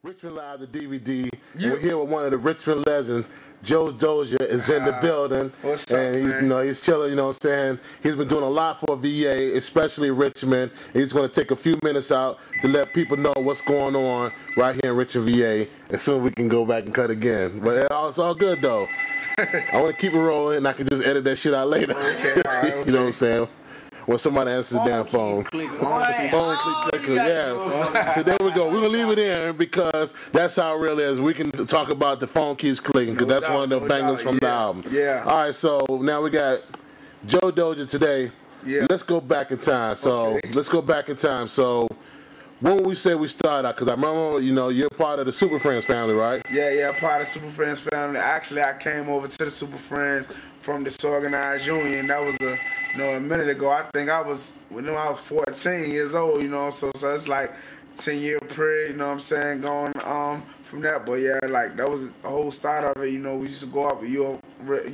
Richmond Live, the DVD. And we're here with one of the Richmond legends. Jo Doja is in the building. What's up, and he's, man? he's chilling, you know what I'm saying? He's been doing a lot for VA, especially Richmond. He's going to take a few minutes out to let people know what's going on right here in Richmond, VA. And soon we can go back and cut again. But it's all good, though. I want to keep it rolling, and I can just edit that shit out later. Okay, all right, okay. You know what I'm saying? When somebody answers the damn phone. Yeah. So there we go. We're going to leave it in because that's how it really is. We can talk about the phone keeps clicking because that's one of the bangers from the album. Yeah. All right, so now we got Jo Doja today. Yeah. Let's go back in time. So let's go back in time. So when we say we started out, because I remember, you're part of the Super Friends family, right? Yeah, part of the Super Friends family. Actually, I came over to the Super Friends from disorganized union. That was a minute ago. I think I was 14 years old, so it's like 10-year period, you know what I'm saying, going from that. But yeah, like that was the whole start of it. We used to go up with U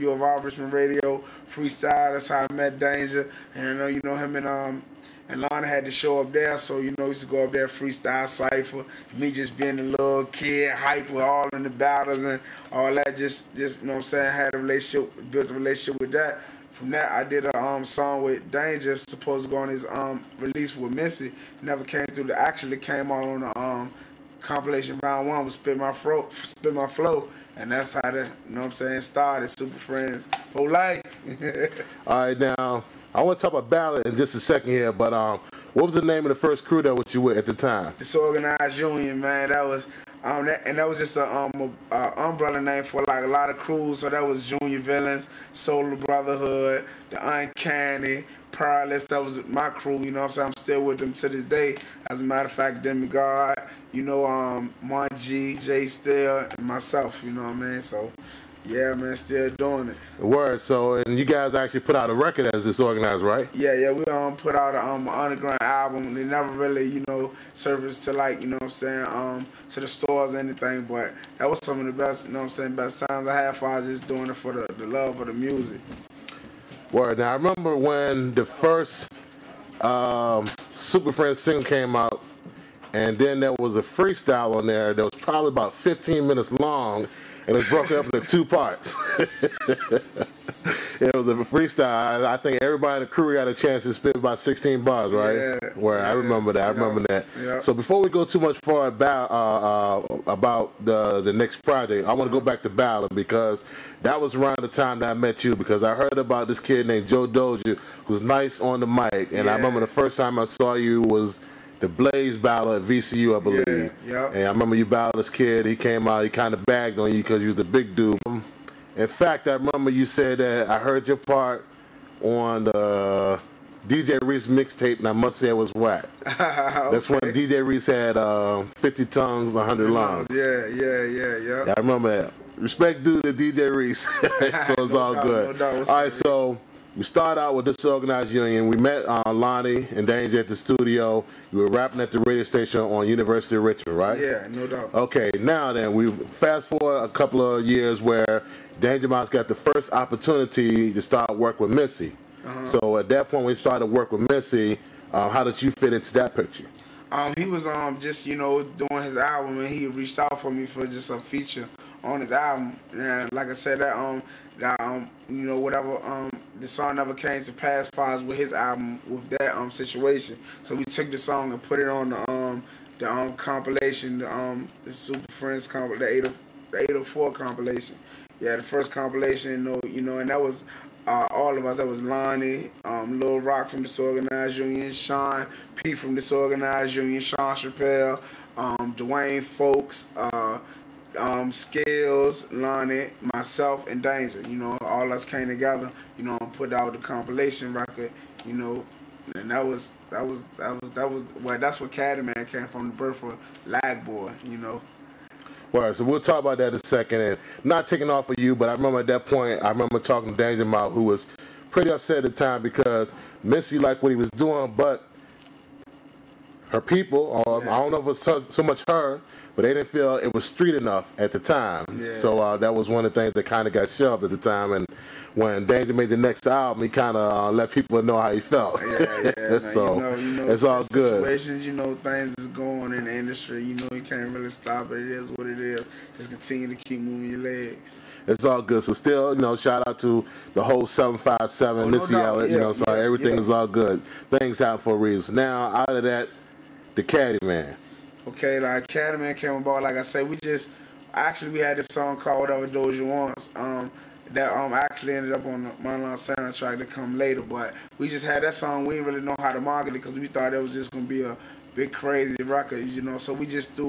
of R Richmond Radio, freestyle. That's how I met Danger. And him and Lana had to show up there, so we used to go up there, freestyle cypher. Me just being a little kid, hyper, all in the battles and all that. Just you know what I'm saying, had a relationship, built a relationship with that. From that, I did a song with Danger, supposed to go on his release with Missy. Never came through. Actually came out on the compilation round 1 with Spit My Flow, and that's how the started. Super Friends for life. All right, now I want to talk about Ballad in just a second here, but what was the name of the first crew that was you with at the time? Disorganized Union, man. That was that was just a umbrella name for like a lot of crews. So that was Junior Villains, Solar Brotherhood, The Uncanny, Perilous. That was my crew. You know what I'm saying? I'm still with them to this day. As a matter of fact, Demigod, Mon G, Jay Still, and myself. You know what I mean? So. Yeah, man, still doing it. Word. So, and you guys actually put out a record as Disorganized, right? Yeah, we put out an underground album. They never really, serviced to like, to the stores or anything. But that was some of the best, best times I had for just doing it for the love of the music. Word. Now I remember when the first Super Friends single came out, and then there was a freestyle on there that was probably about 15 minutes long. And it was broken up into 2 parts. It was a freestyle. I think everybody in the crew got a chance to spit about 16 bars, right? Yeah. Where I remember that. I remember that. Yeah. So before we go too much far about the next project, I want to go back to Ballad because that was around the time that I met you. Because I heard about this kid named Jo Doja who was nice on the mic, and I remember the first time I saw you was the Blaze battle at VCU, I believe. Yeah. And I remember you battled this kid. He came out. He kind of bagged on you because you was the big dude. In fact, I remember you said that I heard your part on the DJ Reese mixtape, and I must say it was whack. That's when DJ Reese had 50 tongues, 100 lungs. Yeah. I remember that. Respect due to DJ Reese. So it's all good. No doubt. All right, so we started out with Disorganized Union. We met Lonnie and Danger at the studio. You were rapping at the radio station on University of Richmond, right? Yeah, no doubt. Okay, now then, we fast forward a couple of years where Danger Mouse got the first opportunity to start work with Missy. So at that point, when we started work with Missy, how did you fit into that picture? He was just doing his album, and he reached out for me for just a feature on his album. And like I said, whatever the song never came to pass as far as with his album with that situation. So we took the song and put it on the compilation, the Super Friends the 804 compilation. Yeah, the first compilation, and that was all of us. That was Lonnie, Lil Rock from Disorganized Union, Sean P from Disorganized Union, Sean Chappelle, Dwayne Folks, Skills, Lonnie, myself, and Danger. All us came together, and put out the compilation record, and that's where Caddyman came from, the birth of Lag Boy, Right, so we'll talk about that in a second, and not taking off of you, but I remember at that point, I remember talking to Danger Mouse, who was pretty upset at the time because Missy liked what he was doing, but her people, or I don't know if it was so much her, but they didn't feel it was street enough at the time. Yeah. So that was one of the things that kind of got shelved at the time. And when Danger made the next album, he kind of let people know how he felt. Yeah. So you know, it's all good. Situations, you know, things is going on in the industry. You know, you can't really stop it. It is what it is. Just continue to keep moving your legs. It's all good. So still, you know, shout out to the whole 757, Missy Elliott. You know, so everything is all good. Things happen for a reason. Now, out of that, the Caddy Man. Okay, like Caddy Man came about. Like I said, we had this song called Whatever Doja Wants. That actually ended up on the Marlon soundtrack to come later. But we just had that song. We didn't really know how to market it because we thought it was just gonna be a big crazy record, you know. So we just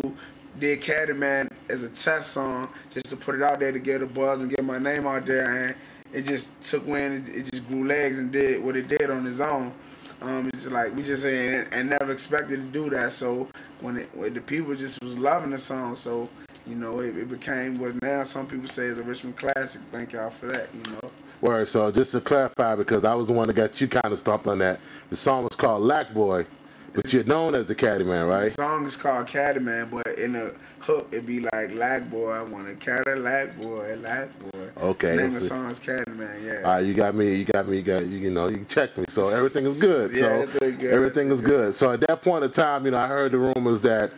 did Caddy Man as a test song just to put it out there to get a buzz and get my name out there, and it just took when it just grew legs and did what it did on its own. It's just like we just and never expected to do that. So when the people just was loving the song, so you know it became what now some people say is a Richmond classic. Thank y'all for that. You know. Word. So just to clarify, because I was the one that got you kind of stumped on that. The song was called Lack Boy. But you're known as the Caddy Man, right? The song is called Caddy Man, but in the hook it'd be like Lack Boy, I want a Cadillac boy, Lack Boy. Okay. The name of the song is Caddy Man, yeah. All right, you got me, you know, you checked me. So everything is good. Yeah, so it's really good. Everything is good. So at that point in time, you know, I heard the rumors that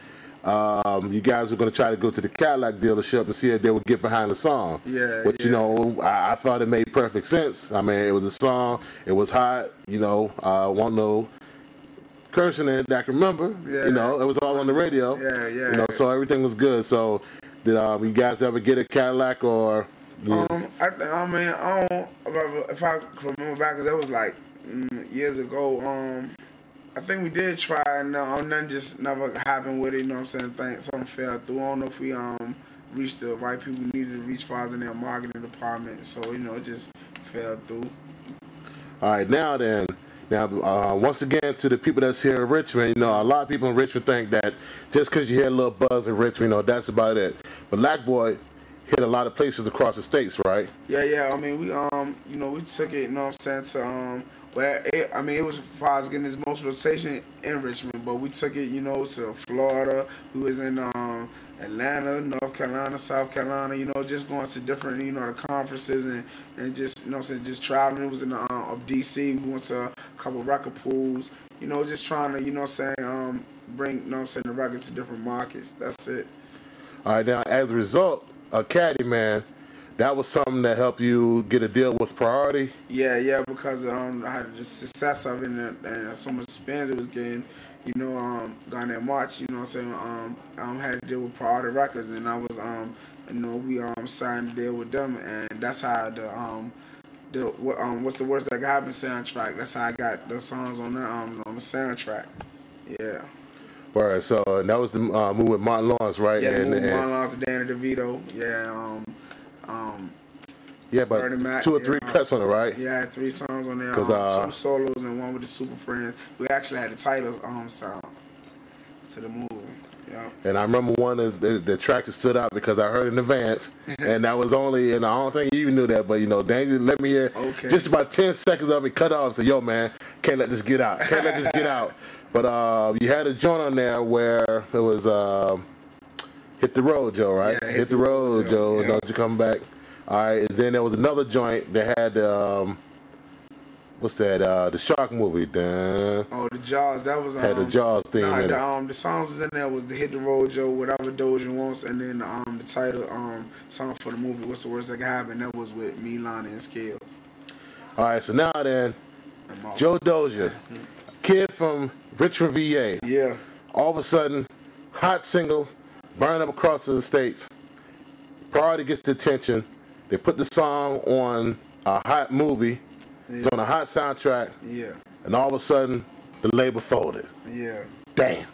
you guys were going to try to go to the Cadillac dealership and see if they would get behind the song. Yeah. But, you know, I thought it made perfect sense. I mean, it was a song, it was hot, you know, won't know cursing it that I can remember. Yeah. You know, it was all on the radio. Yeah. You know, so everything was good. So did you guys ever get a Cadillac or? I mean, I don't. If I can remember back, cause that was like years ago. I think we did try, and nothing just never happened with it. You know what I'm saying? Something fell through. I don't know if we reached the right people we needed to reach, far as in their marketing department. So you know, it just fell through. All right, now then. Now, once again, to the people that's here in Richmond, you know, a lot of people in Richmond think that just because you hear a little buzz in Richmond, you know, that's about it. But Lack Boy hit a lot of places across the states, right? Yeah. I mean, we you know, we took it, you know what I'm saying, to it was as far as getting his most rotation in Richmond, but we took it, you know, to Florida. We was in Atlanta, North Carolina, South Carolina, you know, just going to different, you know, the conferences and just, you know what I'm saying, just traveling. It was in DC. We went to a couple of record pools, you know, just trying to, you know what I'm saying, bring, you know what I'm saying, the record to different markets. That's it. All right, now, as a result, Caddy Man, that was something that helped you get a deal with Priority? Yeah, because I had the success of it and so much spins it was getting, you know, gone that March, you know what I'm saying, had to deal with Priority Records, and I was, you know, we signed a deal with them, and that's how what's the worst that could happen soundtrack, that's how I got the songs on the soundtrack, yeah. All right, so that was the move with Martin Lawrence, right? Yeah, Martin Lawrence, Danny DeVito, yeah, but Mac, 2 or 3 cuts on it, right? Yeah, I had 3 songs on there. 2 solos and 1 with the Super Friends. We actually had the titles sound to the movie. Yeah. And I remember one of the tracks that stood out because I heard it in advance, and that was only, and I don't think you even knew that, but you know, Danger let me hear just about 10 seconds of it cut off and said, yo man, can't let this get out. Can't let this get out. But you had a joint on there where it was Hit the Road, Joe, right? Yeah, Hit the Road, Joe. Yeah. Don't you come back. All right, and then there was another joint that had what's that? The Shark movie. Oh, the Jaws. That was had the Jaws theme in it. The songs was in there was the Hit the Road, Joe, Whatever Doja Wants, and then the title song for the movie, What's the Worst That Could Happen? That was with me, Lonnie, and Skills. All right, so now then, Jo Doja, kid from Richmond, VA. Yeah. All of a sudden, hot single, burning up across the states. Priority gets the attention. They put the song on a hot movie. Yeah. It's on a hot soundtrack. Yeah. And all of a sudden, the label folded. Yeah. Damn.